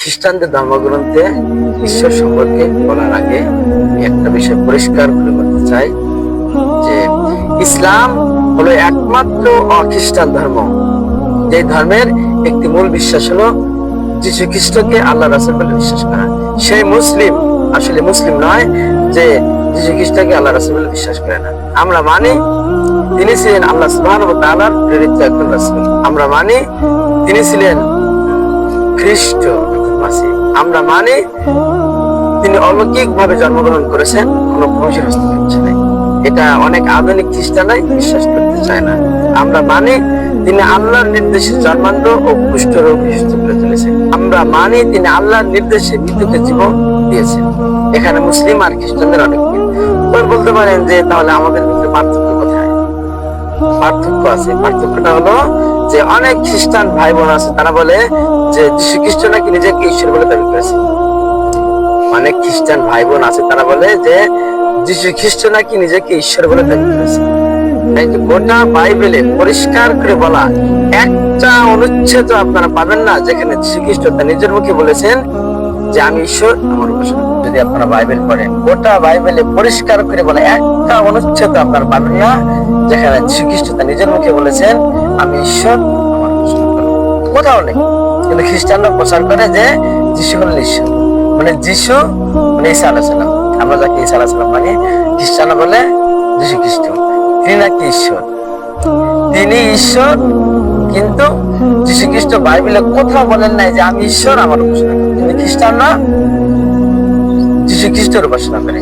খ্রিস্টানদের ধর্মগ্রন্থে ঈশ্বর সম্পর্কে বলার আগে আমি একটা বিষয় পরিষ্কার করে বলতে চাই যে ইসলাম হলো একমাত্র অখ্রিস্টান ধর্ম, যে ধর্মের একটি মূল বিশ্বাস হলো যীশু খ্রিস্টকে আল্লাহ রাসূল বলে বিশ্বাস করা। সেই মুসলিম আসলে মুসলিম নয় যে যীশু খ্রিস্টকে আল্লাহ রাসূল বলে বিশ্বাস করে না। আমরা মানি তিনি ছিলেন আল্লাহ সুবহানাহু ওয়া তাআলার প্রেরিত একজন রাসূল। আমরা মানি তিনি ছিলেন খ্রিস্ট। আমরা মানি তিনি অলৌকিক ভাবে জন্মগ্রহণ করেছেন, কোনো পুরুষের হস্তক্ষেপ নেই। এটা অনেক আধুনিক খ্রিস্টানরাই বিশ্বাস করতে চায় না। আমরা মানি তিনি আল্লাহর নির্দেশে জন্মান্ধ ও কুষ্ঠ রোগ সুস্থ করে তুলেছেন। আমরা মানি তিনি আল্লাহর নির্দেশে মৃত্যুকে জীবন দিয়েছেন। এখানে মুসলিম আর খ্রিস্টানদের অনেক মিল। বলতে পারেন যে তাহলে আমাদের ভিতরে পার্থক্য কোথায়? পার্থক্য আছে। পার্থক্যটা হলো যে অনেক খ্রিস্টান ভাই বোন আছে, তারা বলে যে যীশু খ্রিস্ট নাকি নিজেকে ঈশ্বর বলে দাবি করেছে। অনেক খ্রিস্টান ভাই বোন আছে, তারা বলে যে যীশু খ্রিস্ট নাকি নিজেকে ঈশ্বর বলে দাবি করেছে। গোটা বাইবেলে পরিষ্কার করে বলা একটা অনুচ্ছেদ আপনারা পাবেন না যেখানে যীশু খ্রিস্ট তার নিজের মুখে বলেছেন যে আমি ঈশ্বর, আমার উপাসনা। যদি আপনারা বাইবেল পড়েন, গোটা বাইবেলে পরিষ্কার করে বলা একটা অনুচ্ছেদ আপনারা পাবেন না যেখানে যীশু খ্রিস্ট তার নিজের মুখে বলেছেন আমি ঈশ্বর, আমার উপাসনা করো। কোথাও নেই। কিন্তু খ্রিস্টানরা প্রচার করে যে যীশু হলেন ঈশ্বর, মানে যীশু মানে ঈসা আলাইহিস সালাম। আমরা যাকে ঈসা আলাইহিস সালাম মানে, খ্রিস্টানরা বলে যীশু খ্রিস্ট তিনি নাকি ঈশ্বর, তিনি ঈশ্বর। কিন্তু যীশু খ্রিস্ট বাইবেলে কোথাও বলেন নাই যে আমি ঈশ্বর, আমার উপাসনা করি। কিন্তু খ্রিস্টানরা যীশু খ্রিস্টের উপাসনা করে।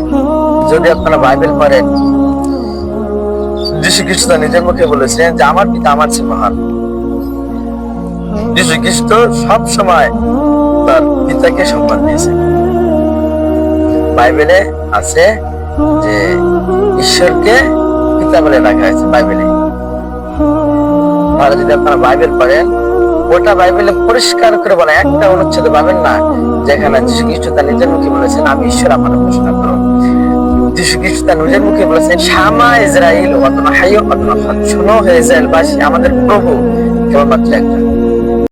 যদি আপনারা বাইবেল পড়েন, যীশু খ্রিস্ট নিজের মুখে বলেছেন যে আমার পিতা আমার চেয়ে মহান। যীশু খ্রিস্ট সব সময় তার পিতাকে সম্মান দিয়েছেন। বাইবেলে আছে যে ঈশ্বরকে পিতা বলে ডাকা হয়েছে বাইবেলে। তাহলে যদি আপনারা বাইবেল পড়েন, ওটা বাইবেলে পরিষ্কার করে বলা একটা অনুচ্ছেদ পাবেন না যেখানে যীশু খ্রিস্ট তার নিজের মুখে বলেছেন আমি ঈশ্বর, আমার উপাসনা করো। যীশু খ্রিস্ট তার নিজের মুখে বলেছেন শামা ইসরাইল ওয়াতনা হাইয়্যু ওয়াতনা ফাত, শোনো হে ইসরায়েলবাসী, আমাদের প্রভু কেবলমাত্র একজন।